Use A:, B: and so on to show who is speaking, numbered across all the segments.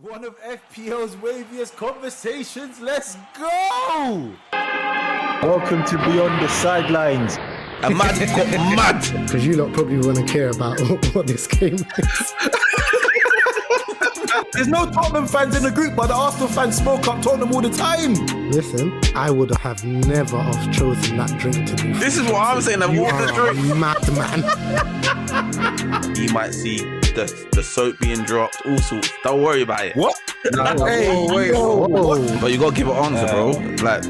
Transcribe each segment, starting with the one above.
A: One of FPL's waviest conversations. Let's go! Welcome to Beyond The Sidelines.
B: A man got mad.
C: Because you lot probably want to care about what this game is.
A: There's no Tottenham fans in the group, but the Arsenal fans smoke up Tottenham all the time.
C: Listen, I would have never have chosen that drink to be.
B: This is what I'm saying.
C: You
B: What
C: are
B: the drink?
C: a madman.
B: You might see the soap being dropped, all sorts. Don't worry about it.
A: What?
D: Hey, wait.
B: But you gotta give an answer, bro. Like,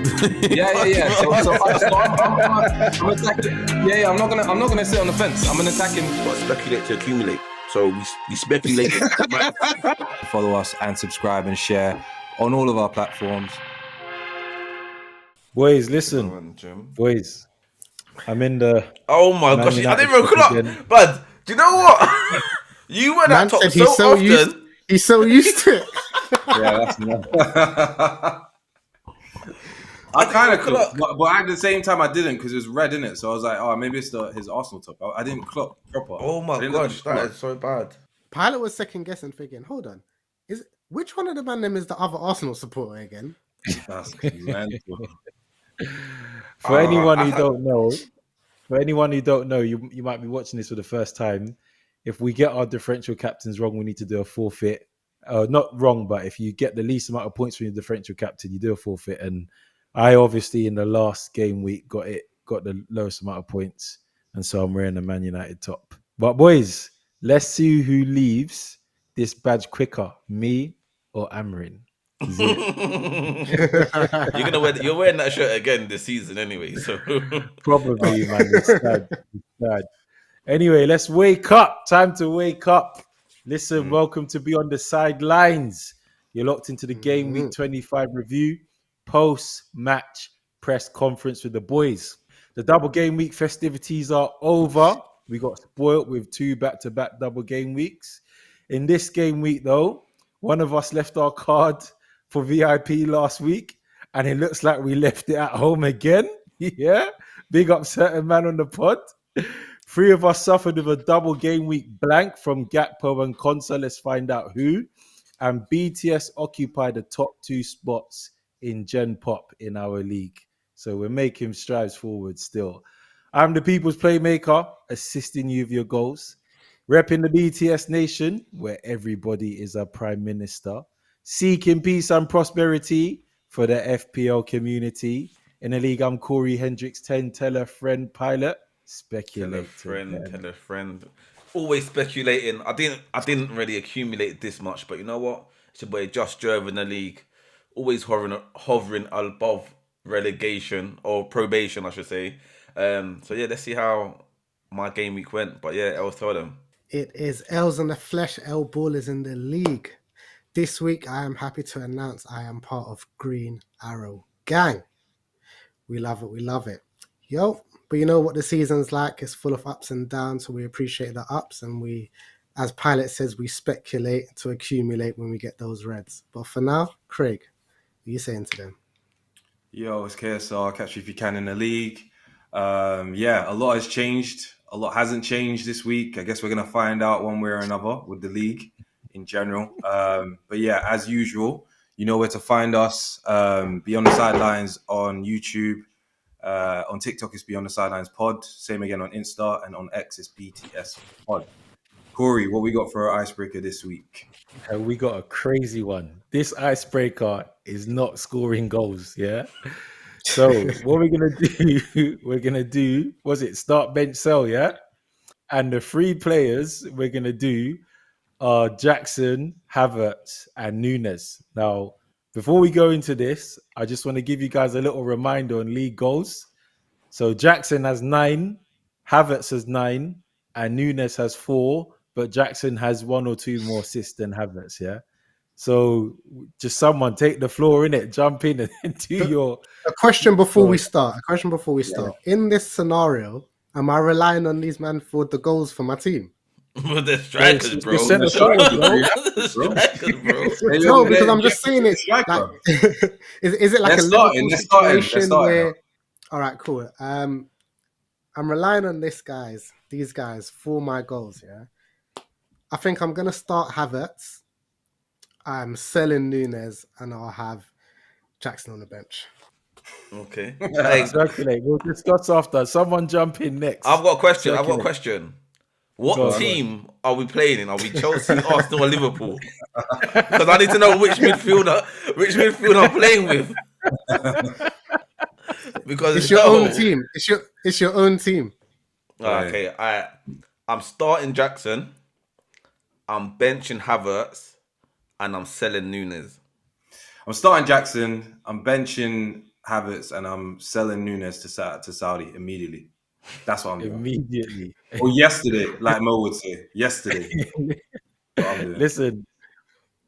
D: Yeah. So I'm attacking. Yeah. I'm not gonna sit on the fence. I'm gonna attack him.
B: But speculate to accumulate. So we speculate.
D: Follow us and subscribe and share on all of our platforms.
A: Boys, listen. Boys, I'm in the...
B: Oh my
A: Man
B: gosh, I
A: United
B: didn't even clock.
A: again.
B: But do you know what? You went
C: Man
B: at top
C: said
B: so often.
C: he's so used to it.
D: Yeah, that's enough. I kind of clocked, but at the same time I didn't because it was red in it. So I was like, oh, maybe it's his Arsenal top. I didn't clock proper.
B: Oh my gosh, that is so bad.
C: Pilot was second guessing, thinking, hold on, which one of the man them is the other Arsenal supporter again?
D: That's mental.
A: For anyone who don't know, you might be watching this for the first time. If we get our differential captains wrong, we need to do a forfeit. Not wrong, but if you get the least amount of points from your differential captain, you do a forfeit. And I obviously in the last game week got the lowest amount of points, and so I'm wearing the Man United top. But boys, let's see who leaves this badge quicker, me or Amrin.
B: You're wearing that shirt again this season anyway, so
A: Probably, man. It's sad. Anyway, let's wake up. Time to wake up. Listen, welcome to Beyond The Sidelines. You're locked into the Game Week 25 review, post-match press conference with the boys. The double game week festivities are over. We got spoiled with 2 back-to-back double game weeks. In this game week, though, one of us left our card for VIP last week, and it looks like we left it at home again. Yeah, big up certain man on the pod. 3 of us suffered with a double game week blank from Gakpo and Konsa. Let's find out who. And BTS occupied the top 2 spots in Gen Pop in our league. So we're making strides forward still. I'm the people's playmaker, assisting you with your goals. Repping the BTS nation, where everybody is a prime minister. Seeking peace and prosperity for the FPL community. In the league, I'm Corey Hendricks, 10, tell a friend, pilot. Speculate.
B: Tell a friend. Always speculating. I didn't really accumulate this much, but you know what? It's your boy Just Jerv in the league. Always hovering above relegation or probation, I should say. So yeah, let's see how my game week went. But yeah, I'll tell them.
C: It is L's in the flesh, L Ballers in the league. This week, I am happy to announce I am part of Green Arrow Gang. We love it. Yo, but you know what the season's like. It's full of ups and downs, so we appreciate the ups, and we, as Pilot says, we speculate to accumulate when we get those reds. But for now, Craig, what are you saying to them?
D: Yo, it's KSR. Catch you if you can in the league. A lot has changed. A lot hasn't changed this week. I guess we're going to find out one way or another with the league in general. But yeah, as usual, you know where to find us. Beyond the Sidelines on YouTube. On TikTok, it's Beyond the Sidelines Pod. Same again on Insta, and on X, it's BTS Pod. Corey, what we got for our icebreaker this week?
A: We got a crazy one. This icebreaker is not scoring goals, yeah? So what we're going to do, was it start, bench, sell, yeah? And the 3 players we're going to do are Jackson, Havertz, and Nunes. Now, before we go into this, I just want to give you guys a little reminder on league goals. So Jackson has 9, Havertz has 9, and Nunes has 4, but Jackson has 1 or 2 more assists than Havertz, yeah? So just someone take the floor, innit? Jump in and do your...
C: A question before we start. Yeah. In this scenario, am I relying on these men for the goals for my team?
B: The strikers, bro.
A: The
B: strikers, bro.
C: No, because I'm just saying it. Like, is it like a Liverpool situation where? All right, cool. I'm relying on these guys for my goals. Yeah, I think I'm gonna start Havertz. I'm selling Nunes and I'll have Jackson on the bench.
B: Okay. Hey,
A: Circulate. We'll discuss after. Someone jump in next.
B: I've got a question.
A: Circulate.
B: What
A: Go on.
B: team are we playing in? Are we Chelsea, Arsenal, or Liverpool? Because I need to know which midfielder I'm playing with. Because
C: It's your own team. It's your own team.
B: Okay, I'm starting Jackson. I'm benching Havertz, and I'm selling Nunes.
D: I'm starting Jackson. I'm benching Havertz, and I'm selling Nunes to Saudi immediately. That's what I'm doing.
A: Immediately.
D: Or yesterday, like Mo would say. Yesterday. What I'm doing.
A: Listen,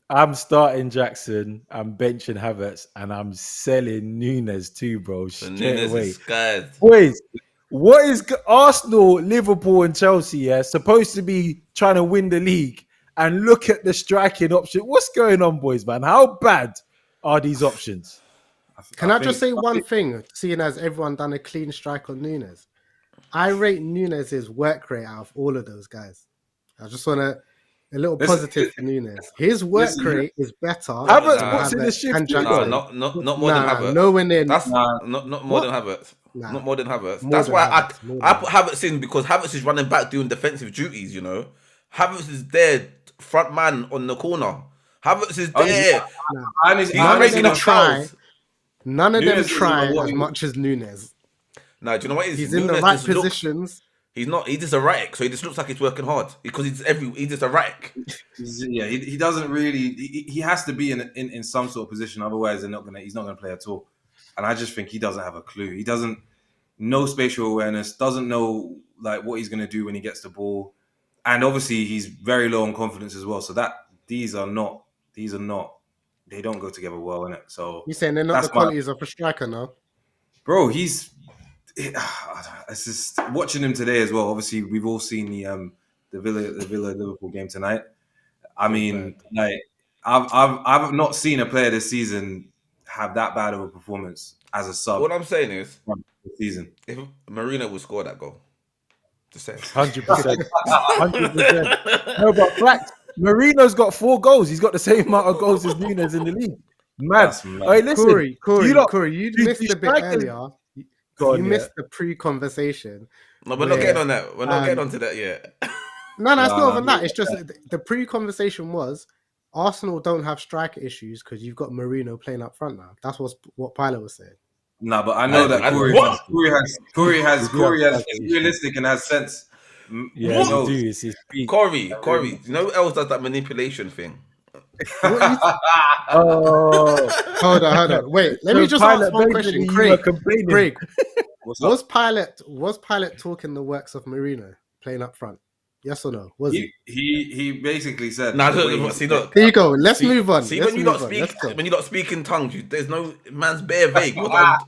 A: I'm starting Jackson. I'm benching Havertz, and I'm selling Nunes too, bro.
B: So
A: Straight
B: Nunes
A: away.
B: is scared.
A: Boys, what is Arsenal, Liverpool, and Chelsea supposed to be trying to win the league? And look at the striking option. What's going on, boys, man? How bad are these options?
C: Can I just say one thing, seeing as everyone done a clean strike on Nunes? I rate Nunes' work rate out of all of those guys. I just want a little positive for Nunes. His work rate is better.
A: Havertz puts in the shift.
B: Not more than Havertz.
C: Nowhere near.
B: That's not more than Havertz.
C: Nah.
B: Not more than Havertz.
C: More
B: That's
C: than
B: why
C: Havertz,
B: I put Havertz in, because Havertz is running back doing defensive duties, you know. Havertz is there, front man on the corner. Havertz is there.
C: None of them try as much as Nunes.
B: No, do you know what it is?
C: He's in the right positions.
B: He's not. He's just erratic, so he just looks like he's working hard because he's just erratic.
D: He doesn't really. He has to be in some sort of position, otherwise he's not gonna play at all. And I just think he doesn't have a clue. He doesn't know spatial awareness. Doesn't know like what he's gonna do when he gets the ball, and obviously he's very low on confidence as well. So these are not. They don't go together well, innit? So
C: you're saying they're not the qualities of a striker, no?
D: Bro, it's just watching him today as well. Obviously, we've all seen the Villa Liverpool game tonight. I mean, like I've not seen a player this season have that bad of a performance as a sub.
B: What I'm saying is,
D: this season,
B: if Marino would score that goal, just say
A: 100%, 100%. No, but fact, Marino's got 4 goals. He's got the same amount of goals as Nunes in the league. Mad. Hey, listen,
C: Corey, you missed a bit earlier. You missed the pre-conversation.
B: No, we're not getting on that. We're not getting onto that yet.
C: No, it's not even that. It's just the pre-conversation was Arsenal don't have striker issues because you've got Marino playing up front now. That's what Pilot was saying.
D: No, but I know that Corey has realistic and has sense.
A: Yeah, you do. It's his feet.
B: Corey, you know who else does that manipulation thing?
C: Hold on. Wait, let me just ask one question. Craig, was Pilot talking the works of Marino playing up front? Yes or no? Was
D: he basically said?
B: Look.
C: Here you go. Let's move on.
B: See, when you not speak in tongues, there's no man's bare vague. Man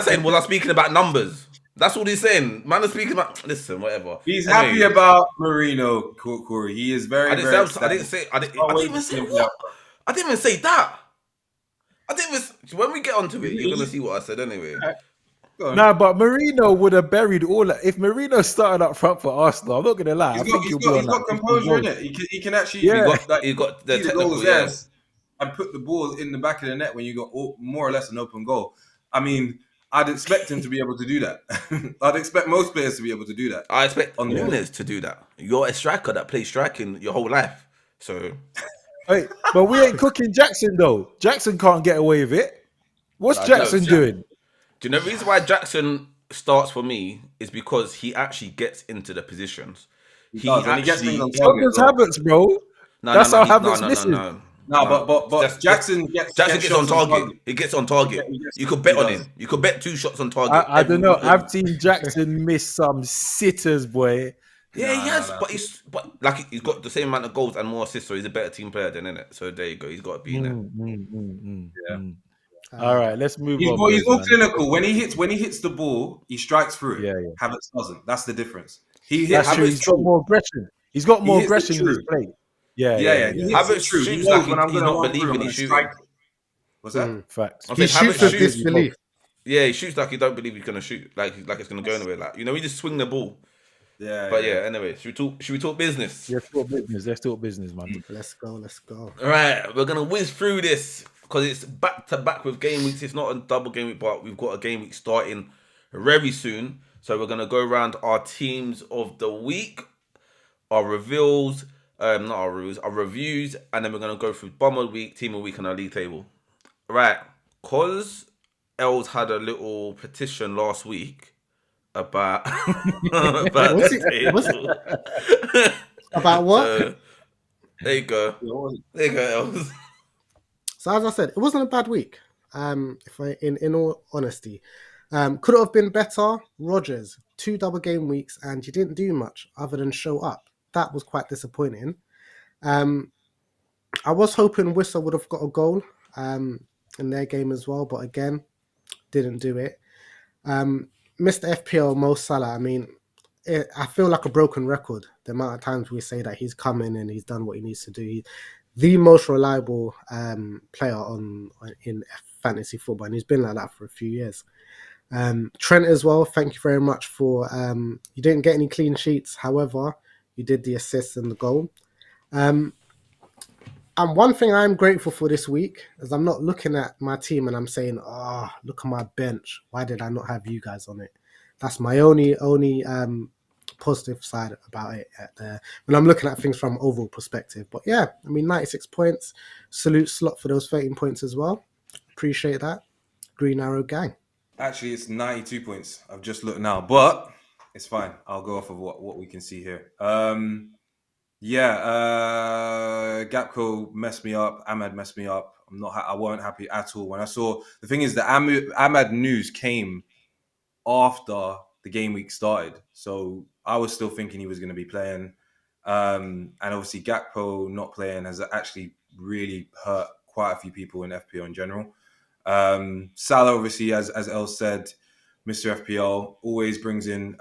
B: saying, was I speaking about numbers? That's what he's saying. Man is speaking about. Listen, whatever.
D: He's happy about Marino, Corey. He is very. I didn't even say
B: what. I didn't even say that. When we get onto it, you're gonna see what I said anyway.
A: Nah, but Marino would have buried all that. If Marino started up front for Arsenal, I'm not gonna lie.
D: He's got composure in it. He can actually. He got the technical and put the ball in the back of the net when you got more or less an open goal. I mean, I'd expect him to be able to do that. I'd expect most players to be able to do that.
B: I expect Nunes to do that. You're a striker that plays striking your whole life. So,
A: hey, but we ain't cooking Jackson though. Jackson can't get away with it. What's Jackson doing?
B: Do you know the reason why Jackson starts for me is because he actually gets into the positions. He gets things on target.
A: Havertz, bro. That's how Havertz misses.
D: No, but Jackson gets
B: on target. He gets on target. You could bet on him. You could bet 2 shots on target.
A: I don't know. I've seen Jackson miss some sitters, boy.
B: Yeah, he has, but he's got the same amount of goals and more assists, so he's a better team player than it. So there you go. He's got to be in
A: there. All right, let's move on.
D: He's more clinical. When he hits the ball, he strikes through it. Yeah. Havertz doesn't. That's the difference. He's got
A: more aggression. He's got more aggression in his play. Yeah.
B: Havertz shoots like he's not believing he's shooting.
D: What's that?
A: Facts.
C: He shoots with disbelief.
B: Yeah, he shoots like he don't believe he's gonna shoot. Like it's gonna go anywhere. Like, you know, he just swing the ball.
D: Yeah,
B: But
D: yeah.
B: yeah, anyway, should we talk business?
A: Let's talk business. Let's talk business, man.
C: Let's go. Let's go.
B: All right, we're gonna whiz through this because it's back to back with game weeks. It's not a double game week, but we've got a game week starting very soon. So we're gonna go around our teams of the week, our reveals, not our rules, our reviews, and then we're gonna go through bum of the week, team of the week, and our league table. Right, cause Els had a little petition last week about about
C: What's
B: the
C: it? What's
B: table.
C: about what?
B: So there you go. There you go, Els.
C: So as I said, it wasn't a bad week. If I, in all honesty, could it have been better? Rogers, 2 double game weeks, and you didn't do much other than show up. That was quite disappointing. I was hoping Whistler would have got a goal in their game as well, but again, didn't do it. Mr. FPL Mo Salah, I mean, I feel like a broken record. The amount of times we say that he's come in and he's done what he needs to do. He's the most reliable player in fantasy football, and he's been like that for a few years. Trent as well, thank you very much for... you didn't get any clean sheets, however, you did the assist and the goal. And one thing I'm grateful for this week is I'm not looking at my team and I'm saying, "Oh, look at my bench. Why did I not have you guys on it?" That's my only positive side about it. When I'm looking at things from overall perspective. But yeah, I mean, 96 points. Salute Slot for those 13 points as well. Appreciate that. Green Arrow gang.
D: Actually, it's 92 points. I've just looked now, but it's fine. I'll go off of what we can see here. Gapco messed me up. Ahmad messed me up. I weren't happy at all when I saw. The thing is, the Ahmad news came after the game week started, so I was still thinking he was going to be playing. And obviously, Gakpo not playing has actually really hurt quite a few people in FPL in general. Salah, obviously, as El said, Mr. FPL always brings in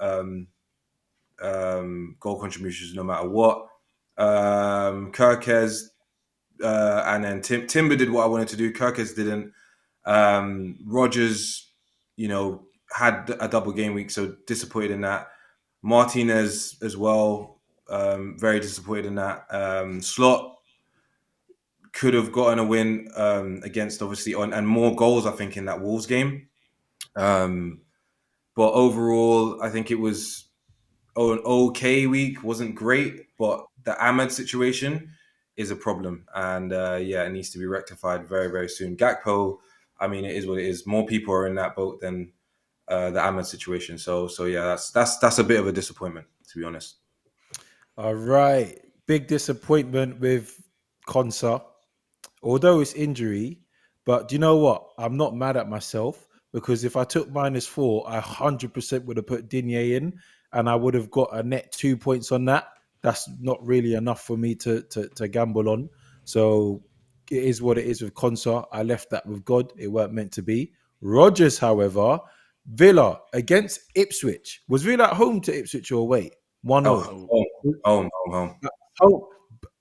D: goal contributions no matter what. Kirkez and then Timber did what I wanted to do. Kirkez didn't. Rogers, had a double game week, so disappointed in that. Martinez as well, very disappointed in that. Slot could have gotten a win against, obviously, and more goals, I think, in that Wolves game. But overall, I think it was an okay week. Wasn't great, but the Ahmed situation is a problem, and it needs to be rectified very, very soon. Gakpo, I mean, it is what it is. More people are in that boat than the Ahmed situation. So yeah, that's a bit of a disappointment, to be honest.
A: All right. Big disappointment with Konsa. Although it's injury, but do you know what? I'm not mad at myself because if I took -4, I 100% would have put Digne in and I would have got a net 2 points on that. That's not really enough for me to gamble on. So it is what it is with Konsa. I left that with God. It weren't meant to be. Rogers, however, Villa against Ipswich. Was Villa at home to Ipswich or away? 1-0.
D: Home.
A: Oh,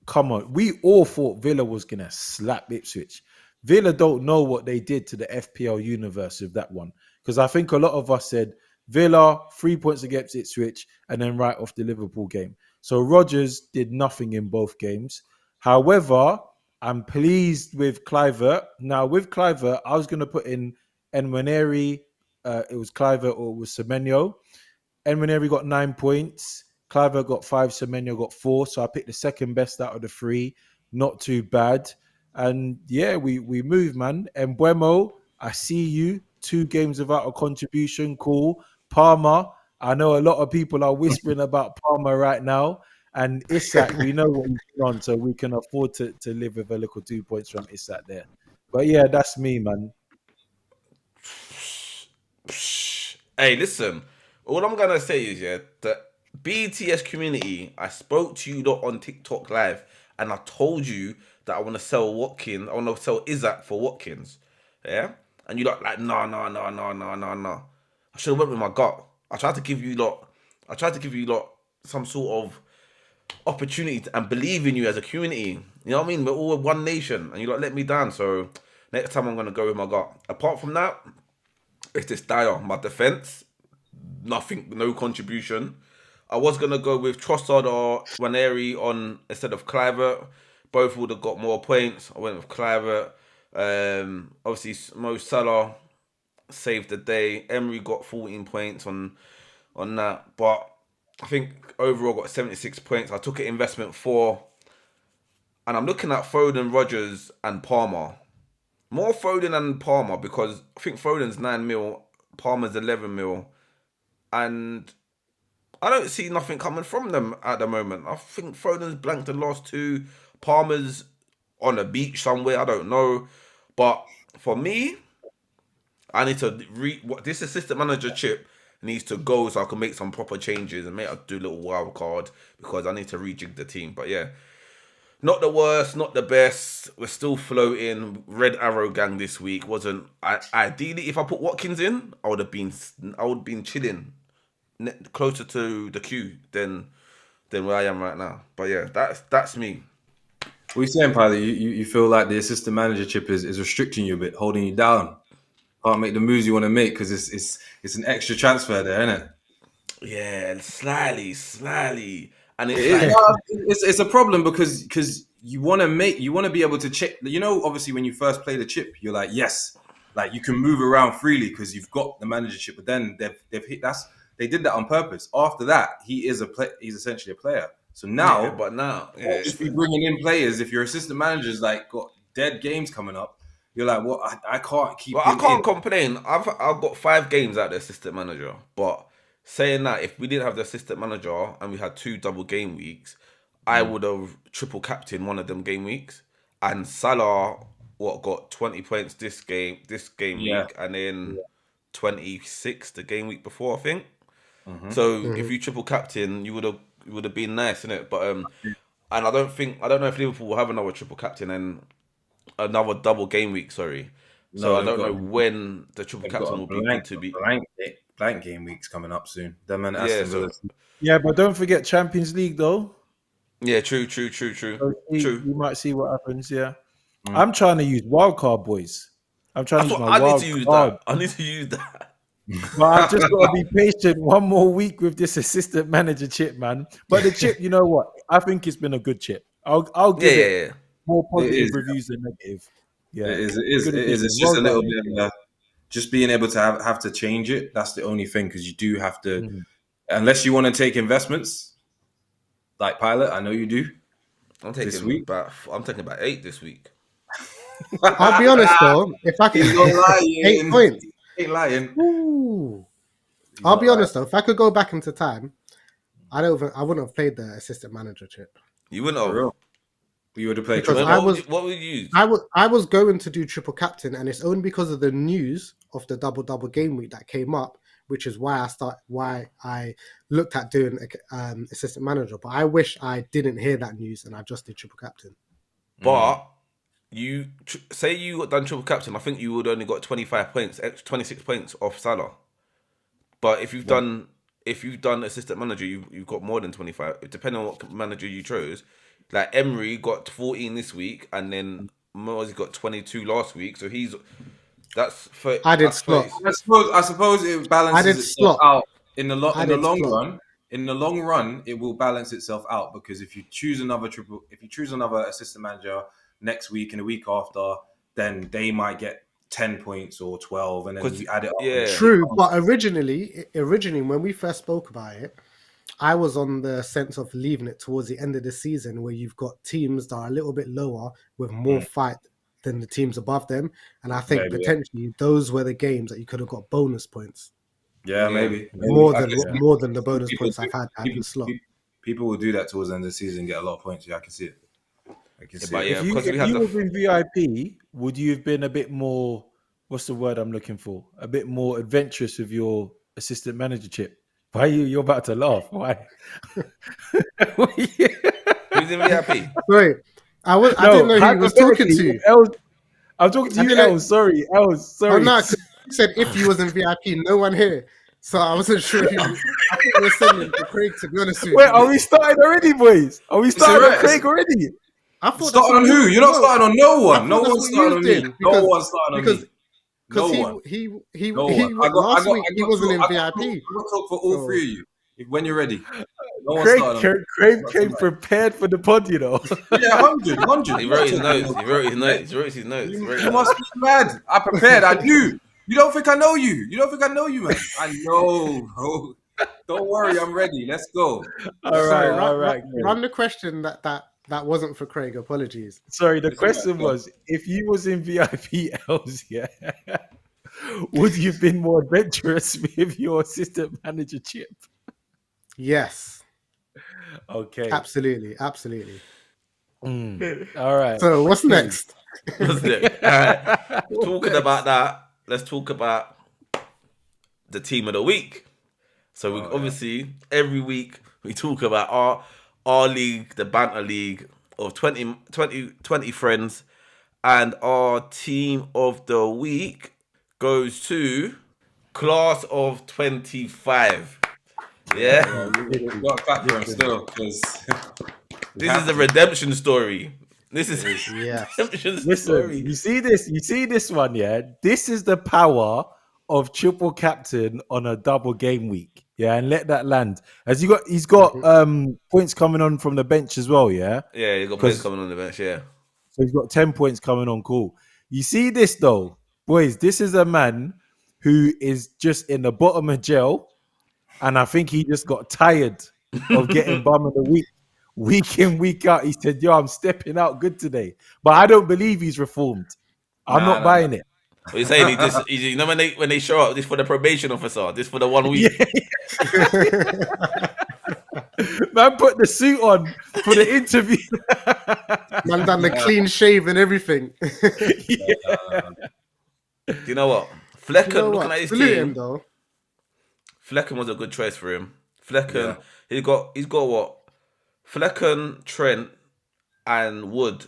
A: come on. We all thought Villa was going to slap Ipswich. Villa don't know what they did to the FPL universe with that one. Because I think a lot of us said Villa, 3 points against Ipswich, and then right off the Liverpool game. So Rodgers did nothing in both games. However, I'm pleased with Clivert. Now, with Clivert, I was going to put in Enwaneri. It was Clivert or it was Semenyo. Enwaneri got 9 points. Cliver got 5. Semenyo got 4. So I picked the second best out of the 3. Not too bad. And yeah, we move, man. And Buemo, I see you. 2 games without a contribution. Cool. Palmer, I know a lot of people are whispering about Palmer right now. And Isak, we know what he's on, so we can afford to live with a little 2 points from Isak there. But yeah, that's me, man.
B: Hey, listen. All I'm gonna say is, yeah, the BTS community. I spoke to you lot on TikTok live, and I told you that I want to sell Watkins. I want to sell Isaac for Watkins. Yeah, and you lot like, no. I should have went with my gut. I tried to give you lot. Some sort of opportunity and believe in you as a community. You know what I mean? We're all one nation, and you lot let me down. So next time I'm gonna go with my gut. Apart from that, it's this dire. My defense, nothing, no contribution. I was gonna go with Trossard or Waneri on instead of Kluivert. Both would have got more points. I went with Kluivert. Obviously Mo Salah saved the day. Emery got 14 points on that, but I think overall got 76 points. I took an investment 4, and I'm looking at Foden, Rodgers, and Palmer. More Foden and Palmer because I think Foden's 9 mil, Palmer's 11 mil, and I don't see nothing coming from them at the moment. I think Foden's blanked the last 2. Palmer's on a beach somewhere. I don't know. But for me, I need to this assistant manager chip needs to go so I can make some proper changes and maybe I'll do a little wild card because I need to rejig the team. But yeah, not the worst, not the best. We're still floating. Red Arrow gang this week wasn't. Ideally, if I put Watkins in, I would have been chilling closer to the queue than where I am right now. But yeah, that's me.
D: What are you saying, Pilot? You feel like the assistant manager chip is restricting you a bit, holding you down. Can't make the moves you want to make because it's an extra transfer there, isn't it?
B: Yeah, slightly, and
D: it's a problem because you want to be able to check. You know, obviously when you first play the chip, you're like, yes, like you can move around freely because you've got the manager chip. But then they've hit they did that on purpose. After that, he's essentially a player. So now, if you're bringing in players, if your assistant manager's like got dead games coming up, you're like, well, I can't keep.
B: Well, I can't complain. I've got 5 games out of the assistant manager, but saying that, if we didn't have the assistant manager and we had 2 double game weeks, I would have triple captained one of them game weeks. And Salah, got 20 points this game week, and then 26 the game week before, I think. So if you triple captain, you would have been nice, innit? But and I don't know if Liverpool will have another triple captain and another double game week. Sorry, so I don't know when the triple captain will be good to be.
D: Blank game weeks coming up soon.
A: Yeah, but don't forget Champions League though.
B: Yeah, true.
A: So you might see what happens. Yeah, I'm trying to use wildcard, boys. I'm trying to use my wildcard.
B: I need to use that.
A: But I've just got to be patient one more week with this assistant manager chip, man. But the chip, you know what? I think it's been a good chip. I'll give it more positive reviews than negative. Yeah,
D: it is. It's just a little bit of just being able to have to change it. That's the only thing, because you do have to, unless you want to take investments, like Pilot. I know you do.
B: I'm taking about 8 this week.
C: I'll be honest though, if I could 8 points.
D: Ain't lying.
C: Ooh. I'll be honest though, if I could go back into time, I wouldn't have played the assistant manager chip.
B: You wouldn't have.
D: You would have played.
B: What would you use?
C: I was going to do triple captain, and it's only because of the news of the double game week that came up, which is why I looked at doing assistant manager. But I wish I didn't hear that news and I just did triple captain.
B: But you say you got done triple captain, I think you would only got 25 points, 26 points off Salah. But if you've done assistant manager, you've got more than 25. Depending on what manager you chose. Like Emery got 14 this week, and then Mozi got 22 last week. So that's.
C: I did slot.
D: I suppose it balances itself out in the long run. In the long run, it will balance itself out, because if you choose another assistant manager next week and the week after, then they might get 10 points or 12, and then you add it up.
C: Yeah. True, but originally when we first spoke about it, I was on the sense of leaving it towards the end of the season, where you've got teams that are a little bit lower with more fight than the teams above them, and I think potentially those were the games that you could have got bonus points.
D: Yeah, maybe.
C: More than the bonus points I've had at the slot.
D: People will do that towards the end of the season and get a lot of points. Yeah, I can see it.
A: If you were in VIP, would you have been a bit more, what's the word I'm looking for? A bit more adventurous with your assistant manager chip? Why you're about to laugh? Why?
B: Who's in VIP?
C: Wait, I didn't know who he was talking to.
A: I'm talking to you, Els. Sorry, Els. Sorry.
C: Oh no, you said if you was in VIP, no one here. So I wasn't sure. I think we were sending for Craig, to be honest with you.
A: Wait, are we starting already, boys? Are we starting on Craig already?
C: I thought
D: starting on who? You're not starting on no one. No one's starting on me. No one's starting on me.
C: Because he last week he wasn't in VIP.
D: I got to talk for all 3 of you. When you're ready. No one
A: Craig,
D: started on.
A: Craig came prepared for the pod, you know.
D: Yeah, 100.
B: He wrote his notes. He wrote his notes. He wrote his notes.
D: You must be mad. I prepared. I knew. You don't think I know you. You don't think I know you, man. I know, bro. Don't worry. I'm ready. Let's go.
A: All
C: Sorry,
A: right, all right.
C: run the question that wasn't for Craig. Apologies.
A: Sorry, the
D: It's all right,
A: question
D: go.
A: was, if you was in VIP L's, yeah, would you have been more adventurous with your assistant manager chip?
C: Yes,
A: Okay.
C: absolutely.
A: All right.
C: So what's next?
B: What's it? All right. Talking about that, let's talk about the team of the week. So we obviously every week we talk about our league, the Banter League of 20 friends, and our team of the week goes to Class of 25. Yeah.
D: We've got to clap for him still because
B: This is a redemption story. This is
C: Yes.
B: redemption
A: Listen,
B: story.
A: you see this one, yeah? This is the power of triple captain on a double game week. Yeah, and let that land. He's got points coming on from the bench as well, yeah?
B: Yeah, you got players coming on the bench, yeah.
A: So he's got 10 points coming on. Cool. You see this though, boys, this is a man who is just in the bottom of jail. And I think he just got tired of getting bum of the week in, week out. He said, yo, I'm stepping out good today. But I don't believe he's reformed. I'm not buying it.
B: What you saying? You know when they show up, this for the probation officer, this for the 1 week.
A: Man put the suit on for the interview.
C: Man done the clean shave and everything.
B: Do you know what? Flecken, looking at his
C: Salute
B: team,
C: him, though.
B: Flecken was a good choice for him. Flecken, he's got what? Flecken, Trent, and Wood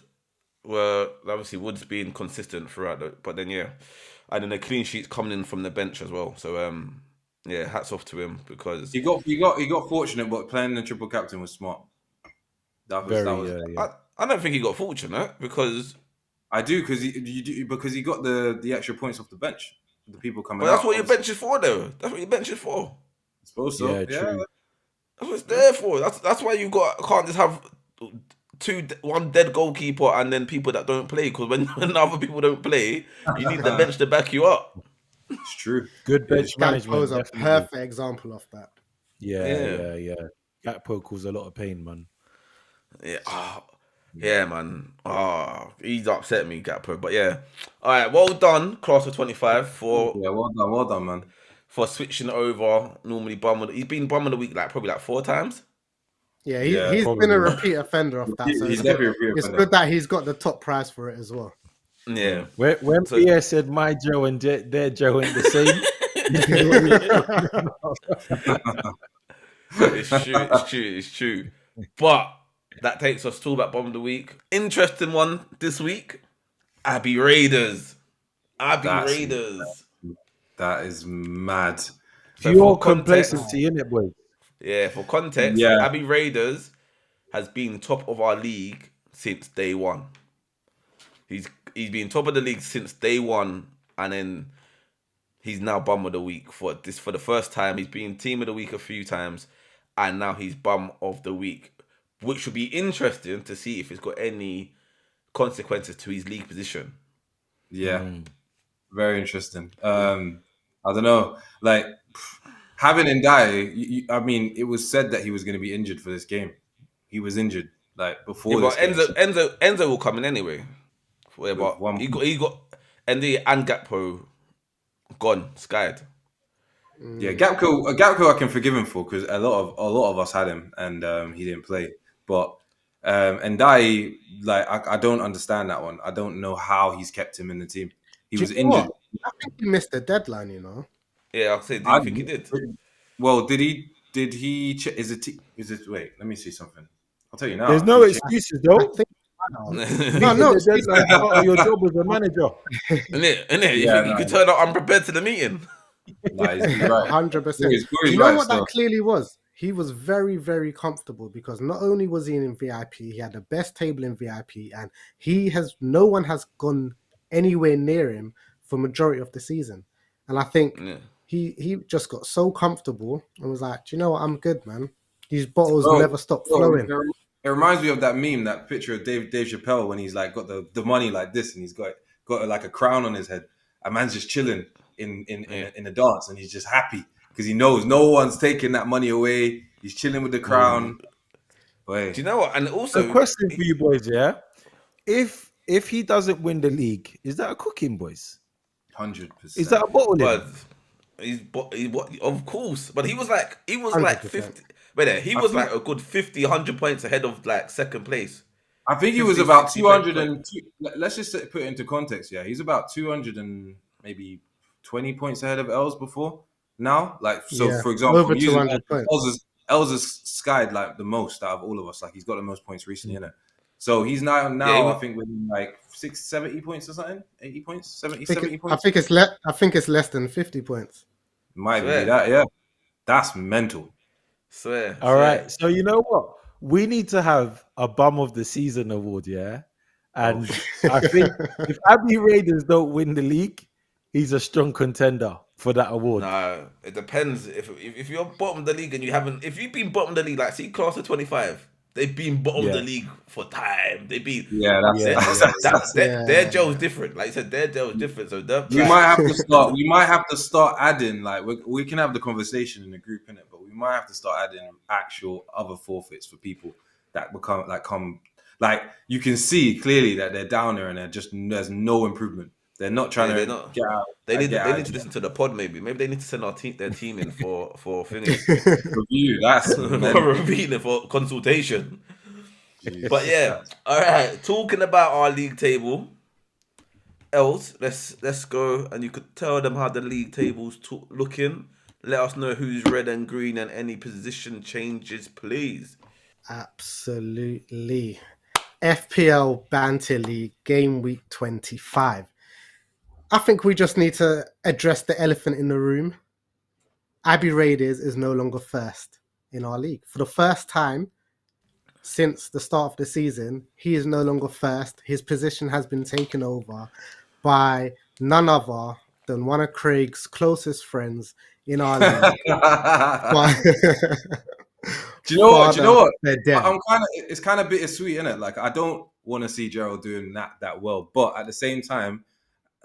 B: were obviously Wood's been consistent throughout, but then and then the clean sheets coming in from the bench as well. So hats off to him because
D: he got fortunate, but playing the triple captain was smart. That was
B: I don't think he got fortunate because
D: I do because he got the extra points off the bench. The people coming
B: but that's
D: out,
B: what your bench is for, though. That's what your bench is for.
D: I suppose so.
A: Yeah, true.
B: That's what it's there for. That's why you can't just have one dead goalkeeper and then people that don't play. Because when other people don't play, you need the bench to back you up.
D: It's true.
A: Good bench management.
C: Gakpo's a
A: Definitely.
C: perfect example of that.
A: Yeah. Gakpo caused a lot of pain, man.
B: Yeah, man. He's upset me, Gakpo. But yeah. All right, well done, Class of 25 for
D: well done, man.
B: For switching over. Normally he's been bum of the week probably 4 times.
C: Yeah, he's been a repeat offender of that. So it's good that he's got the top prize for it as well.
B: Yeah.
A: When Pierre said my Joe and their Joe ain't the same.
B: It's true. But that takes us to that bum of the week. Interesting one this week. Abbey Raiders.
D: That is mad.
B: So
A: pure complacency, innit, boy?
B: Yeah, for context, Abbey Raiders has been top of our league since day one. He's been top of the league since day one, and then he's now bum of the week for the first time. He's been team of the week a few times, and now he's bum of the week, which would be interesting to see if it's got any consequences to his league position.
D: Yeah, very interesting. I don't know, like having Ndiaye. I mean, it was said that he was going to be injured for this game. He was injured before.
B: But Enzo will come in anyway. But he got Ndiaye and Gakpo gone, skied.
D: Yeah, Gakpo I can forgive him for because a lot of us had him and he didn't play. But Ndiaye, I don't understand that one. I don't know how he's kept him in the team. He was injured.
C: I think he missed the deadline, you know.
B: Yeah, I'll say. Do you think he did?
D: Well, did he? Is it? Wait, let me see something. I'll tell you now.
A: There's no excuses, though.
C: No.
A: Your job as a manager.
B: Innit? You could turn up unprepared to the meeting.
D: Nah, he's right.
C: 100%. You know what that clearly was? He was very, very comfortable because not only was he in VIP, he had the best table in VIP, and no one has gone anywhere near him for majority of the season. And I think he just got so comfortable and was like, "Do you know what? I'm good, man. These bottles
D: Bro,
C: never stop flowing."
D: it reminds me of that meme, that picture of Dave Chappelle when he's like got the money like this and he's got like a crown on his head. A man's just chilling in a dance and he's just happy because he knows no one's taking that money away. He's chilling with the crown. Boy,
B: Do you know what? And
A: A
B: also,
A: question for you boys, yeah. If he doesn't win the league, is that a cooking, boys?
D: 100%.
A: Is that a bottling?
B: but of course, but he was like
C: 100%.
B: 50. Wait there, he was like a good 50, 100 points ahead of like second place.
D: I think he was
B: 50,
D: about
B: 60
D: 200
B: points.
D: and let's just put it into context. Yeah, he's about 200 and maybe 20 points ahead of Els before now. Like, so
C: Yeah,
D: for example,
C: over
D: I'm using
C: 200 points.
D: Els has skied like the most out of all of us. Like, he's got the most points recently, innit? So he's now
B: Yeah,
D: I think winning like 70 points or something, 80 points, 70
C: I
D: points.
C: think it's less than 50 points.
D: Might even be
B: Swear.
D: that. Yeah, that's mental.
B: swear.
A: All right. So you know what? We need to have a bum of the season award, yeah. And I think if Abbey Raiders don't win the league, he's a strong contender for that award.
B: No, it depends. If you're bottom of the league and you haven't, if you've been bottom of the league, like see class of 25, they've been bottom of the league for time. They've been their gel's different. Like I said, their gel's different. So
D: we might have to start. We might have to start adding like we can have the conversation in the group, innit? But we might have to start adding actual other forfeits for people that come like you can see clearly that they're down there and there's no improvement. They're not trying to get out.
B: They need to listen to the pod. Maybe they need to send their team in for finish
D: review. That's
B: for review for consultation.
D: Jeez.
B: But yeah, all right. Talking about our league table, else let's go and you could tell them how the league table's looking. Let us know who's red and green and any position changes, please.
C: Absolutely. FPL Banter League Game Week 25. I think we just need to address the elephant in the room. Abbey Raiders is no longer first in our league. For the first time since the start of the season, he is no longer first. His position has been taken over by none other than one of Craig's closest friends in our league.
D: Do you know what? It's kind of bittersweet, isn't it? Like, I don't want to see Gerald doing that well, but at the same time,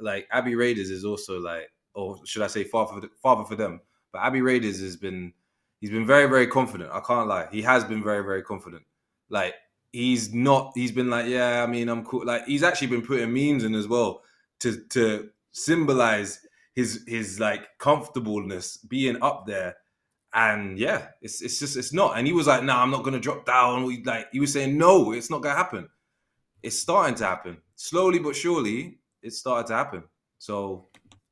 D: like Abbey Raiders is also like, or should I say, father for them. But Abbey Raiders he's been very, very confident. I can't lie, he has been very, very confident. Like he's been like, yeah, I mean, I'm cool. Like he's actually been putting memes in as well to symbolize his like comfortableness being up there. And yeah, it's not. And he was like, "Nah, I'm not gonna drop down." He was saying, "No, it's not gonna happen." It's starting to happen slowly but surely. It's started to happen. So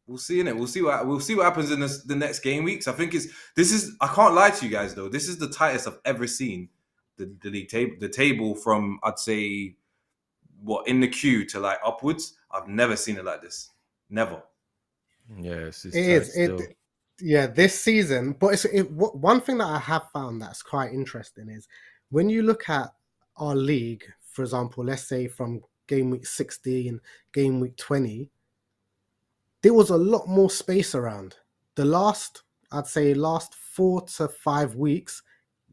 D: we'll see in it. We'll see what happens in the next game weeks. I think I can't lie to you guys though. This is the tightest I've ever seen the league table. The table from I'd say in the queue to like upwards. I've never seen it like this. Never.
A: Yes,
C: it is. Yeah, this season. But one thing that I have found that's quite interesting is when you look at our league, for example, let's say from game week 16, game week 20, there was a lot more space around. I'd say last 4 to 5 weeks,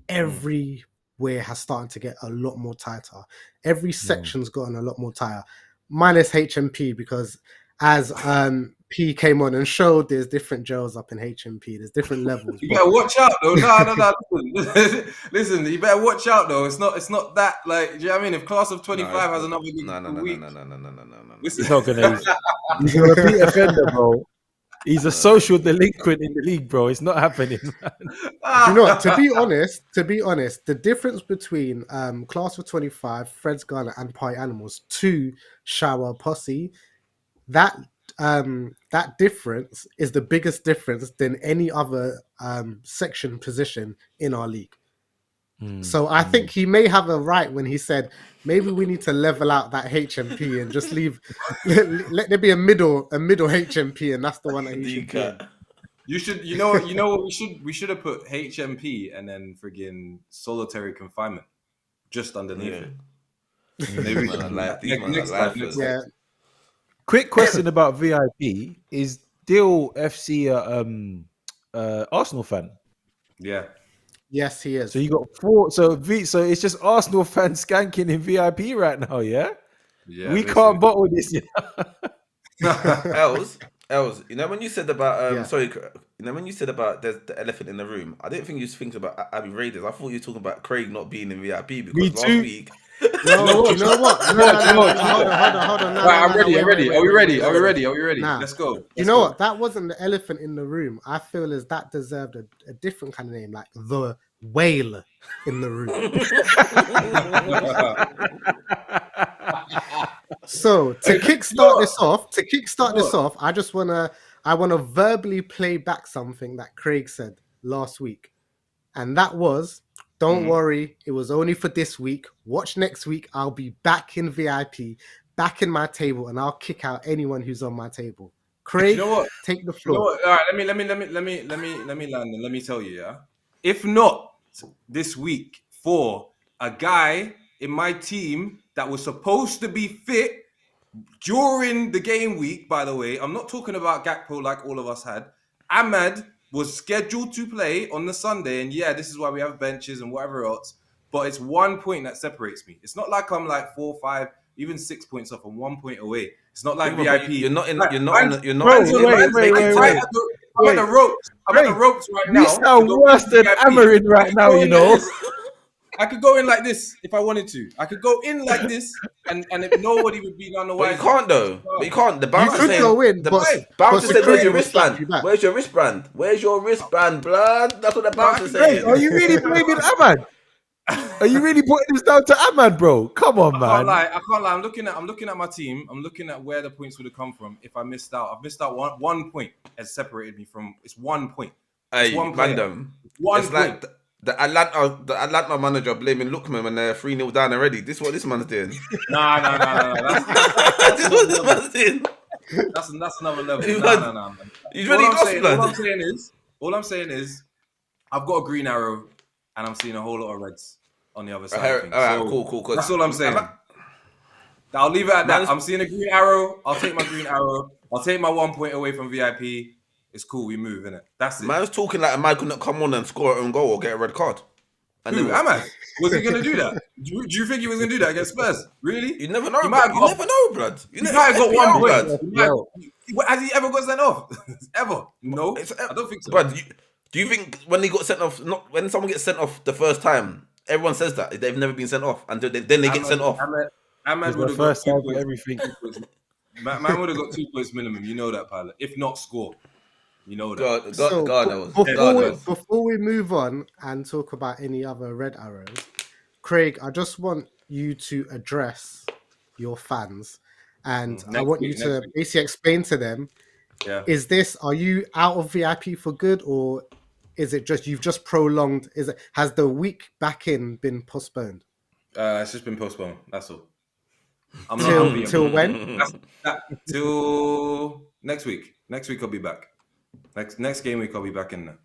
C: everywhere has started to get a lot more tighter. Every section's gotten a lot more tighter. Minus HMP, because as P came on and showed, there's different gels up in HMP. There's different levels.
D: You better watch out though. No. Listen, you better watch out though. It's not that like. Do you know what I mean? If class of 25 has another week,
B: no.
A: He's not gonna. He's a repeat offender, bro. He's a social delinquent in the league, bro. It's not happening, man.
C: You know what? To be honest, the difference between class of 25, Fred's Ghana, and Party Animals to Shower Posse, that difference is the biggest difference than any other section position in our league. So I think he may have a right when he said maybe we need to level out that HMP and just let there be a middle HMP, and that's the one that he should be.
D: You should, you know what we should have put HMP and then friggin' solitary confinement just underneath it. Maybe
B: next time.
A: Quick question about VIP is Dill FC Arsenal fan?
D: Yeah.
C: Yes, he is.
A: So you got 4. So it's just Arsenal fans skanking in VIP right now, yeah?
D: Yeah.
A: We
D: basically.
A: can't bottle this.
B: Els, you know when you said about
C: Yeah.
B: sorry, you know when you said about there's the elephant in the room. I didn't think you was thinking about Abbey Raiders. I thought you were talking about Craig not being in VIP because
A: Me
B: last
A: too.
B: week.
C: No, you know what? No, hold on. No,
D: Right, I'm
C: no,
D: ready. I'm
C: wait,
D: ready.
C: wait,
D: Are we
C: wait,
D: ready?
C: wait,
D: Are we
C: wait.
D: ready? Are we ready?
C: Nah.
D: Let's go.
C: You
D: Let's
C: know
D: go.
C: what? That wasn't the elephant in the room. I feel as that deserved a different kind of name, like the whale in the room. So to kickstart this off, I wanna verbally play back something that Craig said last week, and that was, "Don't worry, it was only for this week. Watch next week. I'll be back in VIP, back in my table, and I'll kick out anyone who's on my table." Craig,
D: You know what?
C: take the
D: You know
C: floor.
D: what? All right, let me land and let me tell you, yeah. If not this week for a guy in my team that was supposed to be fit during the game week, by the way, I'm not talking about Gakpo like all of us had. Ahmad was scheduled to play on the Sunday, and yeah, this is why we have benches and whatever else. But it's 1 point that separates me. It's not like I'm like 4, 5, even 6 points off. I'm 1 point away. It's not like VIP.
B: You're not in.
D: Like,
B: You're not on.
D: man's-
B: You're not.
A: Bro,
B: in the
A: wait,
B: man's
A: wait,
B: making
A: wait,
B: today.
A: wait.
D: I'm at the ropes. I'm at the
A: Craig,
D: ropes right now.
A: You sound
D: to go
A: worse
D: into
A: than
D: VIP.
A: Amarin right now, you know.
D: I could go in like this if I wanted to. I could go in like this, and if nobody would be none the
B: But you
D: wiser.
B: can't though. But you can't. The
C: You
B: bouncer
C: could
B: saying.
C: go in,
B: The
C: but
B: bouncer said, "Where's
C: security
B: your
C: will slap
B: wristband?
C: you back.
B: Where's your wristband? Where's your wristband, blood?" That's what the bouncer
A: Craig,
B: saying.
A: are you really blaming Ahmad? Are you really putting this down to Ahmad, bro? Come on,
D: I
A: man.
D: can't lie. I can't lie. I'm looking at my team. I'm looking at where the points would have come from if I missed out. I've missed out one point has separated me from. It's 1 point. It's
B: Hey,
D: one player.
B: Mandem.
D: One
B: It's
D: point.
B: like the Atlanta manager blaming Lookman when they're 3-0 down already. This is what this man's doing.
D: Nah.
B: This is what this man's doing.
D: That's another level.
B: You
D: Nah.
B: man- He's really lost,
D: All
B: blood.
D: I'm saying is, I've got a green arrow, and I'm seeing a whole lot of reds on the other side of things.
B: Alright,
D: So
B: cool.
D: that's all I'm saying. I'll leave it at that. I'm seeing a green arrow. I'll take my green arrow. I'll take my 1 point away from VIP. It's cool. We move, innit? That's it.
B: Man's talking like a man couldn't come on and score an own goal or get a red card. And
D: Who?
B: then
D: Am I? Was he going to do that? Do you think he was going to do that against Spurs? Really?
B: you never know.
D: He might have
B: You
D: got-
B: never know, blood.
D: He might have got
B: FPL,
D: 1
B: blood.
D: point. Has he ever got sent off? Ever? No. I don't think so.
B: But do you think when he got sent off, not when someone gets sent off the first time, everyone says that they've never been sent off until then they get sent off.
D: Ahmad
A: It's
D: would
A: the
D: have got
A: first
D: 2
A: time for
D: points.
A: everything.
D: Man would have got 2 points minimum. You know that, pilot. If not score, you know that.
B: God knows.
C: Before we move on and talk about any other red arrows, Craig, I just want you to address your fans, and I want you to basically explain to them:
D: Yeah.
C: are you out of VIP for good, or is it just you've just prolonged? Has the week back in been postponed?
D: It's just been postponed. That's all. I'm not out of VIP.
C: Till when?
D: Till next week. Next week I'll be back. Next game week I'll be back in there.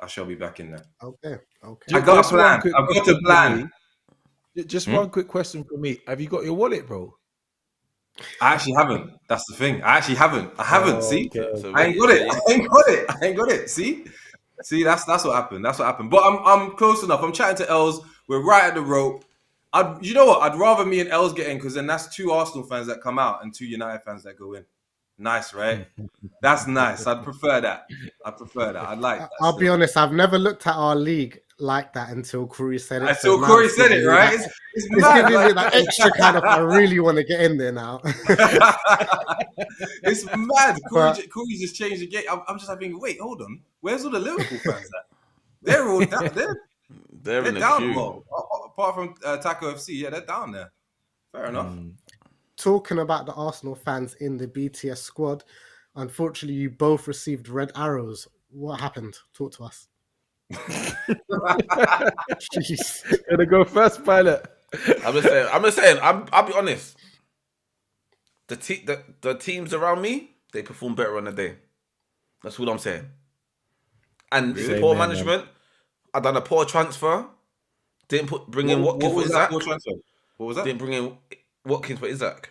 D: I shall be back in there.
C: Okay.
D: I got a plan. I've got a plan.
A: Just one quick question for me. Have you got your wallet, bro?
D: I actually haven't. That's the thing. I haven't. See,
A: Okay.
D: I ain't got it. See, that's what happened. But I'm close enough. I'm chatting to Els. We're right at the rope. You know what? I'd rather me and Els get in because then that's 2 Arsenal fans that come out and 2 United fans that go in. Nice, right? That's nice. I'd prefer that. I'd like that.
C: I'll be honest. I've never looked at our league like that until Corey said it.
D: Until Corey said it, right? It's mad.
C: Giving me that extra kind of. I really want to get in there now.
D: It's mad. Corey just changed the game. I'm just thinking, wait, hold on. Where's all the Liverpool fans at? They're all down. They're
B: in the
D: down.
B: queue.
D: Well, apart from Taco FC, yeah, they're down there. Fair enough.
C: Talking about the Arsenal fans in the BTS squad, unfortunately, you both received red arrows. What happened? Talk to us. Jeez.
A: Gonna go first, pilot.
B: I'm just saying. I'll be honest. The teams around me, they perform better on the day. That's all I'm saying. And
A: Really?
B: poor
A: Same,
B: management. I done a poor transfer. Didn't bring in
D: What
B: Watkins for
D: was that
B: Isaac.
D: poor transfer? What was that?
B: Didn't bring in Watkins for Isaac.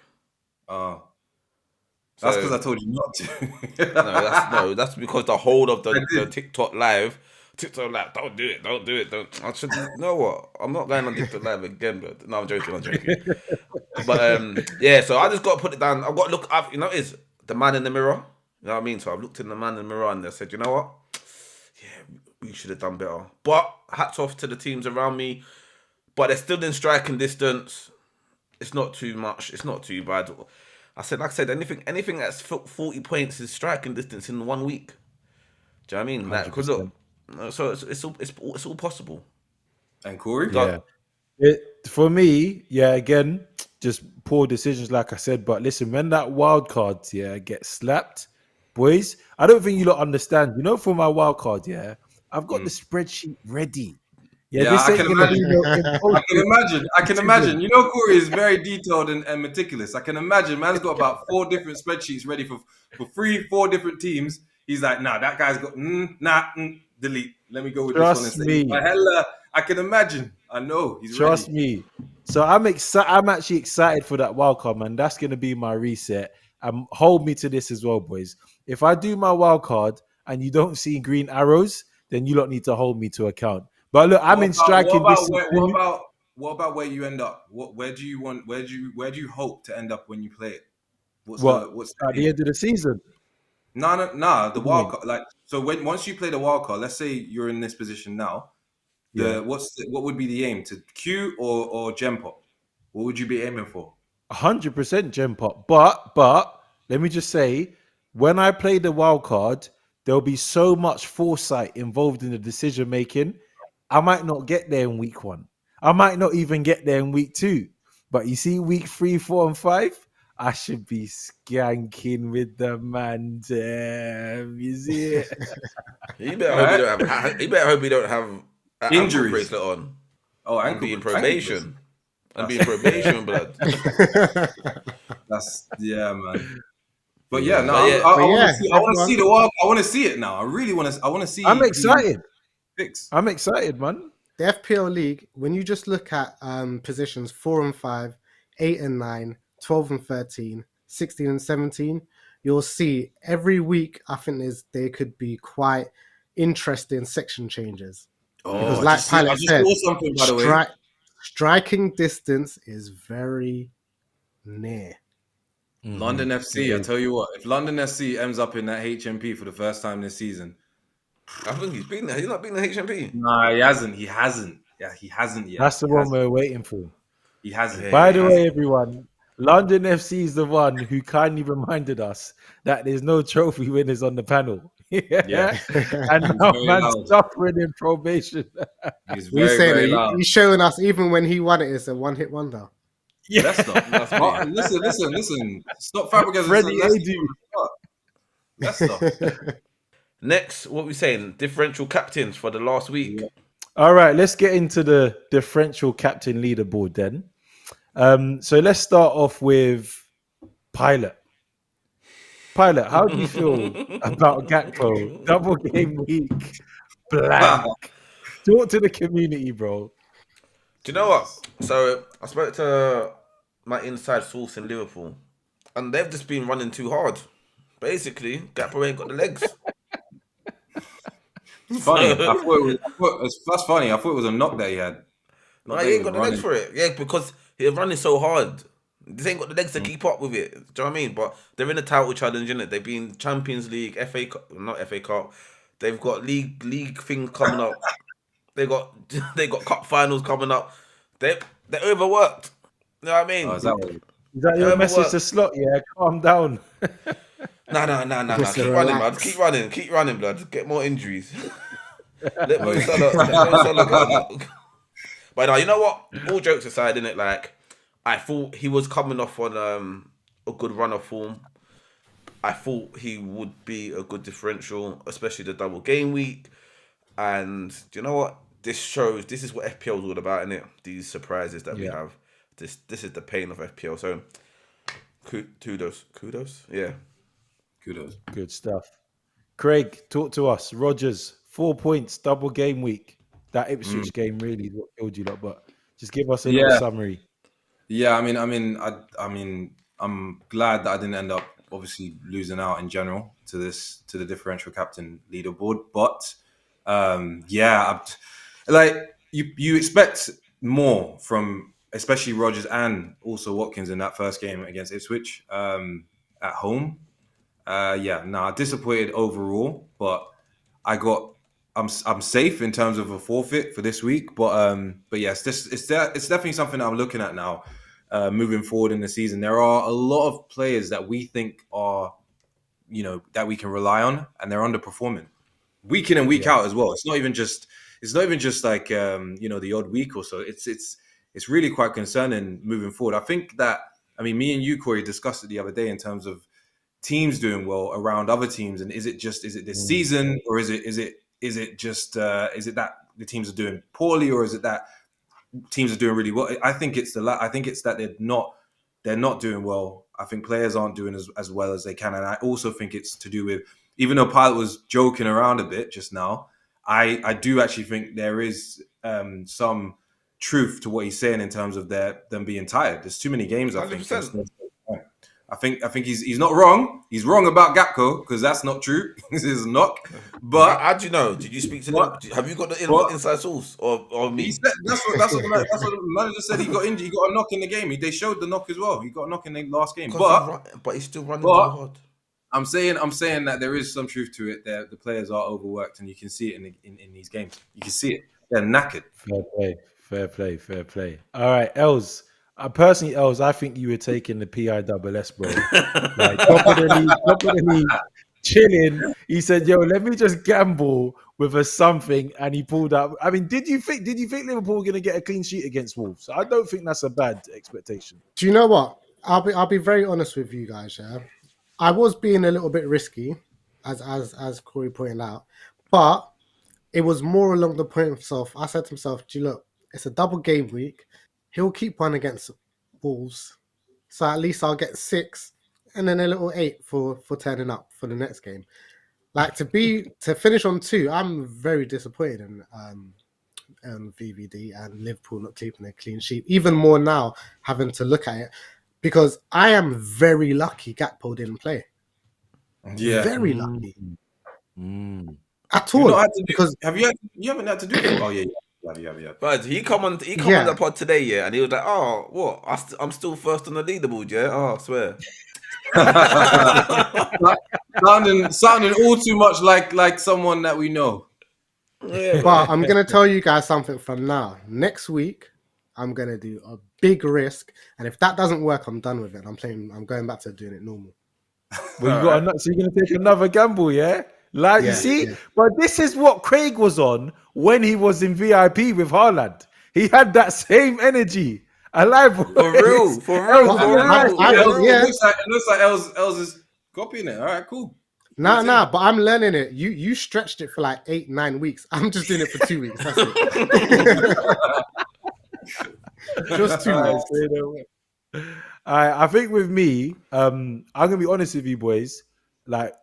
D: That's
B: So
D: because I told you not to.
B: that's because the whole of
D: I
B: the
D: did.
B: TikTok live, don't do it, don't do it, don't. I should, you know what? I'm not going on TikTok live again, but no, I'm joking, I'm joking. But yeah, so I just got to put it down. I've got to look up. You know, it's the man in the mirror. You know what I mean? So I've looked in the man in the mirror and I said, you know what? Yeah, we should have done better. But hats off to the teams around me. But they're still in striking distance. It's not too much. It's not too bad. Like I said, anything that's 40 points is striking distance in 1 week. Do you know what I mean? Like, cause
A: 100%.
B: look, so it's all possible.
D: And Corey?
A: Yeah. For me, yeah, again, just poor decisions, like I said. But listen, when that wild card, yeah, gets slapped, boys, I don't think you lot understand. You know, for my wild card, yeah, I've got the spreadsheet ready. Yeah,
D: Yeah,
A: this
D: I can
A: ain't gonna be
D: imagine.
A: no
D: I can
A: impulsive
D: imagine. I can
A: decision.
D: imagine. You know, Corey is very detailed and meticulous. I can imagine. Man's got about 4 different spreadsheets ready for 4 different teams. He's like, nah, that guy's got delete. Let me go with this one
A: Trust
D: instead.
A: me.
D: Hella, I can imagine. I know he's
A: Trust
D: ready.
A: me. So I'm excited. I'm actually excited for that wild card, man. That's gonna be my reset. Hold me to this as well, boys. If I do my wild card and you don't see green arrows, then you lot need to hold me to account. But look, I'm in striking distance.
D: What about where you end up? Where do you want? Where do you hope to end up when you play it? What's
A: What
D: the
A: at the
D: aim?
A: end of the season?
D: No. The
A: What do you
D: wild
A: mean?
D: card. Like, so once you play the wild card, let's say you're in this position now.
A: Yeah.
D: What would be the aim to Q or gem pop? What would you be aiming for?
A: 100% gem pop. But let me just say, when I play the wild card, there'll be so much foresight involved in the decision making. I might not get there in week 1. I might not even get there in week 2. But you see, week 3, 4, and 5, I should be skanking with the man. Damn, you see it?
B: You better
D: All
B: hope you
D: right.
B: don't have. You better hope you don't have an ankle
D: Injuries.
B: bracelet on
D: Oh,
B: and be in
D: ankle bracelet.
B: probation. And be in probation, blood.
D: That's yeah, man. But yeah, no,
A: Yeah.
B: But yeah,
D: I
C: But
D: want to
C: yeah,
D: see. I want to see
C: everyone.
D: the wild. I want to see it now. I really want to. I want to
A: I'm
D: see the
A: excited.
D: picks.
A: I'm excited, man.
C: The FPL League, when you just look at positions 4 and 5, 8 and 9, 12 and 13, 16 and 17, you'll see every week, I think there could be quite interesting section changes. Because
D: Oh,
C: like
D: I
C: Pilot
D: just
C: said,
D: saw something by the way.
C: striking distance is very near.
D: London
A: Mhm.
D: FC. I tell you what, if London FC ends up in that HMP for the first time this season,
B: I think he's been there. He's not been in HMP.
D: nah, he hasn't. He hasn't. Yeah, he hasn't yet.
A: That's the one we're waiting for.
D: He hasn't.
B: Yeah,
A: By
D: He
A: the
B: yeah,
A: way,
D: hasn't.
A: everyone, London FC is the one who kindly reminded us that there's no trophy winners on the panel.
D: Yeah,
A: Yeah. And
D: he's
A: now
D: very
A: man's
D: loud.
A: suffering in probation.
D: He's
C: We're
D: very,
C: saying
D: very
C: that
D: loud.
C: he's showing us even when he won it, it's a one-hit wonder.
A: Yeah.
D: Leicester.
B: must be.
D: Oh, listen. Stop fabricating.
A: Freddie
D: Leicester
A: Adu.
D: from the start. Leicester.
B: Next, what we saying? Differential captains for the last week.
D: Yeah.
A: All right, let's get into the differential captain leaderboard then. So let's start off with Pilot. Pilot, how do you feel about Gakpo? Double game week, blank. Talk to the community, bro.
B: Do you know what?
D: Jesus.
B: So I spoke to my inside source in Liverpool, and they've just been running too hard. Basically, Gakpo ain't got the legs.
D: It's funny. That's funny. I thought it was a knock that he had.
B: No,
D: Not that
B: he
D: he
B: ain't
D: was
B: got the legs
D: running.
B: for it. Yeah, because he's running so hard. They ain't got the legs to
D: Mm.
B: keep up with it. Do you know what I mean? But they're in the title challenge, innit? They've been Champions League, FA Cup, not FA Cup. They've got league things coming up. They got they got cup finals coming up. They're overworked. You know what I
D: Oh,
B: mean?
D: is that what?
A: Is that
B: They're
A: your message to
B: overworked.
A: Slot? Yeah, calm down.
B: No.
C: So
B: Keep running, man.
C: relax.
B: Keep running, blood. Get more injuries. Let
D: Oh,
B: Mo
D: yeah.
B: Salah, let Mo Salah get a knock. But no, you know what? All jokes aside, innit? Like, I thought he was coming off on a good run of form. I thought he would be a good differential, especially the double game week. And do you know what? This is what FPL is all about, innit? These surprises that we
A: Yeah,
B: have. This is the pain of FPL. So kudos. Yeah.
D: Kudos.
A: good stuff. Craig, talk to us. Rogers, 4 points, double game week. That
D: Mm.
A: Ipswich game really is what killed you lot, but just give us a little
D: Yeah.
A: summary.
D: Yeah, I mean, I'm glad that I didn't end up obviously losing out in general to the differential captain leaderboard. But like you expect more from especially Rodgers and also Watkins in that first game against Ipswich at home. Disappointed overall, but I'm safe in terms of a forfeit for this week. But yes, it's definitely something that I'm looking at now, moving forward in the season. There are a lot of players that we think are, that we can rely on, and they're underperforming week in and week out as well. It's not even just like the odd week or so. It's really quite concerning moving forward. I think that, I mean, me and you, Corey, discussed it the other day in terms of teams doing well around other teams, and is it this season, or is it just is it that the teams are doing poorly, or is it that teams are doing really well? I think it's that they're not doing well. I think players aren't doing as well as they can, and I also think it's to do with, even though Pilot was joking around a bit just now, I do actually think there is some truth to what he's saying in terms of them being tired. There's too many games. I think.
B: 100%.
D: I think he's not wrong. He's wrong about Gakpo, because that's not true. This is a knock. But
B: How do you know? Did you speak to them? Have you got the inside source or me?
D: he said, that's what the manager said. He got injured. He got a knock in the game. They showed the knock as well. He got a knock in the last game.
B: But he's still running too hard.
D: I'm saying that there is some truth to it. The players are overworked, and you can see it in these games. You can see it. They're knackered.
A: Fair play. All right, Els. Personally, Els, I think you were taking the PISS, bro. Like, top of the league, chilling. He said, "Yo, let me just gamble with a something," and he pulled up. I mean, did you think Liverpool were going to get a clean sheet against Wolves? I don't think that's a bad expectation.
C: Do you know what? I'll be very honest with you guys. Yeah, I was being a little bit risky, as Corey pointed out, but it was more along the point of himself. I said to myself, "Gee, look, it's a double game week. He'll keep one against Wolves, so at least I'll get 6 and then a little 8 for turning up for the next game." Like, to finish on 2, I'm very disappointed in VVD and Liverpool not keeping a clean sheet. Even more now, having to look at it, because I am very lucky Gakpo didn't play.
D: Yeah,
C: very lucky. At all, because
D: you haven't had to do it. Oh yeah.
B: But he come on the pod today, yeah, and he was like, "Oh, what? I'm still first on the leaderboard, yeah. Oh, I swear."
D: sounding all too much like someone that we know.
C: Yeah. But I'm gonna tell you guys something from now. Next week, I'm gonna do a big risk, and if that doesn't work, I'm done with it. I'm going back to doing it normal.
A: Well, so you're gonna take another gamble, yeah? Like, you see, but this is what Craig was on when he was in VIP with Haaland. He had that same energy. Alive,
B: for real.
D: It looks like Els is copying it. All right, cool.
C: Nah, but I'm learning it. You stretched it for like 8-9 weeks. I'm just doing it for 2 weeks. That's it. Just 2 weeks.
A: I think with me, I'm gonna be honest with you boys. Like,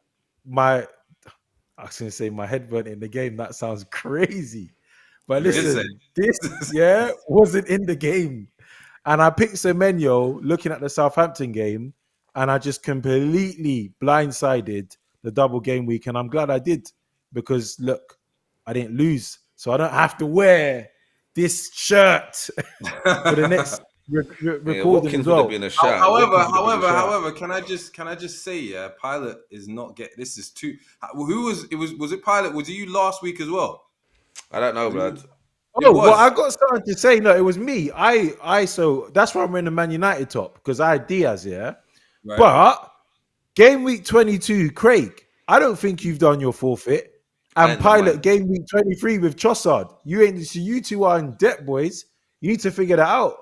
A: I was going to say my head went in the game. That sounds crazy. But listen, this wasn't in the game. And I picked Semenyo looking at the Southampton game, and I just completely blindsided the double game week. And I'm glad I did, because, look, I didn't lose. So I don't have to wear this shirt for the next recording as well.
D: However, can I just say, Pilot is not this is too. Was it Pilot? Was it you last week as well?
B: I don't know, blood.
A: Well, I got something to say. No, it was me. So that's why I'm in the Man United top, because I had Diaz, yeah. Right. But game week 22, Craig, I don't think you've done your forfeit. And Pilot, game week 23 with Trossard. You two are in debt, boys. You need to figure that out.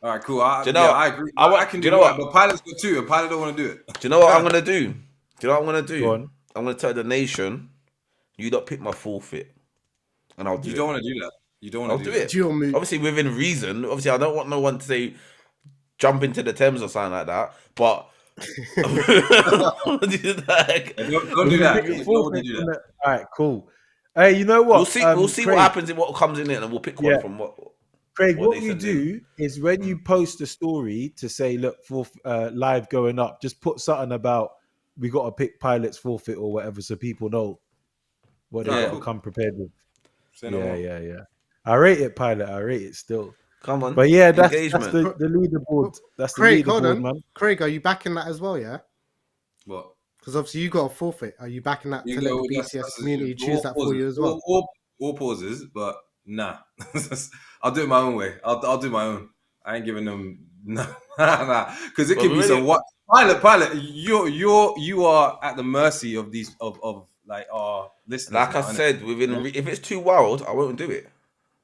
D: All right, cool. I agree. I can do that, but Pilot's got 2, and Pilot don't want to do it.
B: Do you know what I'm going to do? Go on. I'm going to tell the nation, you don't pick my forfeit, and I'll do it.
D: You don't want to do that. You don't want to do it.
B: Obviously, within reason. Obviously, I don't want no one to say, jump into the Thames or something like that, but...
D: don't do that.
A: All right, cool. Hey, you know what?
B: We'll see Craig, what happens and what comes in it, and we'll pick one from what...
A: Craig, what you do is when you post a story to say, look, for live going up, just put something about we got to pick Pilot's forfeit or whatever, so people know what they
B: Yeah.
A: got to come prepared with.
D: Say no more.
A: Yeah. I rate it, Pilot. I rate it still.
B: Come on.
A: But yeah, that's
B: Engagement.
A: the leaderboard. That's the
C: Craig, hold
A: leaderboard,
C: on.
A: man.
C: Craig, are you backing that as well? Yeah.
D: What?
C: Because obviously you got a forfeit. Are you backing that
D: You
C: to let
D: go,
C: the
D: that's-
C: BTS
D: that's-
C: community
D: all
C: choose that for
D: pauses.
C: you as well?
D: All pauses, but nah. I'll do it my own way. I'll do my own. I ain't giving them nah. Because it
B: But
D: could be
B: really-
D: some what pilot. You are at the mercy of these of like our listeners.
B: Like
D: now,
B: I
D: innit?
B: said, if it's too wild, I won't do it.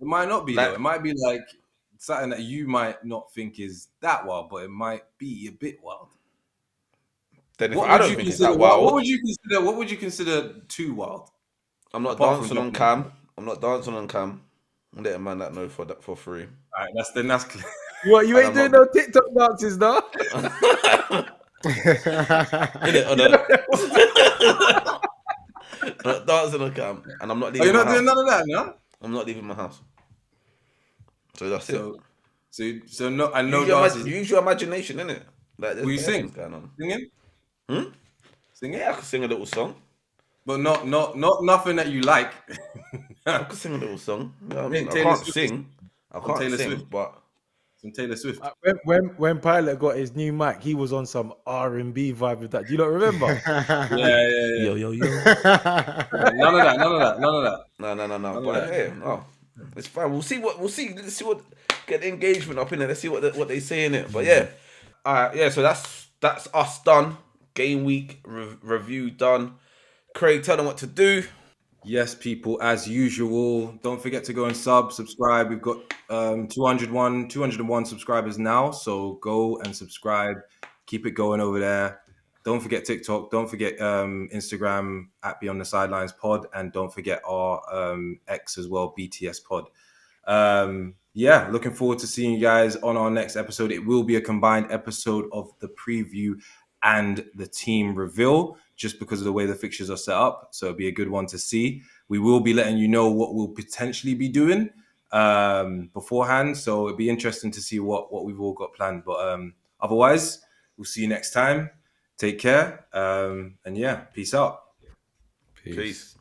D: It might not be
B: Like-
D: though. It might be like something that you might not think is that wild, but it might be a bit wild.
B: Then if I don't think it's that wild,
D: What would you consider? What would you consider too wild?
B: I'm not
D: apart from
B: dancing on
D: jumping
B: cam. I'm not dancing on cam. I'm letting man that know for free.
D: All right, that's clear.
A: What, you ain't
B: And I'm
A: doing no TikTok dances, though?
B: Innit, I'm not dancing on cam, and I'm not
D: Oh,
B: leaving
D: you're
B: my
D: not doing
B: house.
D: none of that, no?
B: I'm not leaving my house. So that's it.
D: So no, and no
B: Use your,
D: dances.
B: use your imagination, innit? Like there's
D: Will you
B: bare
D: sing?
B: things going on.
D: Singing? Singing?
B: Yeah, I can sing a little song.
D: But not nothing that you like.
B: I can sing a little song. You know what I mean? I
D: Taylor
B: can't
D: Swift.
B: sing. I can't
D: Taylor
B: sing,
D: Swift.
B: but
D: Some Taylor Swift.
A: When Pilot got his new mic, he was on some R&B vibe with that. Do you not remember?
D: Yeah.
B: yo.
D: None of that.
B: No.
D: of
B: But
D: that.
B: hey, no, it's fine. We'll see. Let's see what get the engagement up in there. Let's see what they say in it. But yeah, all right. Yeah. So that's us done. Game week review done. Craig, tell them what to do.
D: Yes, people, as usual, don't forget to go and subscribe. We've got 201 subscribers now, so go and subscribe. Keep it going over there. Don't forget TikTok. Don't forget Instagram at Beyond The Sidelines Pod, and don't forget our X as well, BTS Pod. Yeah, looking forward to seeing you guys on our next episode. It will be a combined episode of the preview and the team reveal, just because of the way the fixtures are set up. So it'll be a good one to see. We will be letting you know what we'll potentially be doing beforehand. So it'll be interesting to see what we've all got planned. But otherwise, we'll see you next time. Take care. And yeah, peace out.
B: Peace.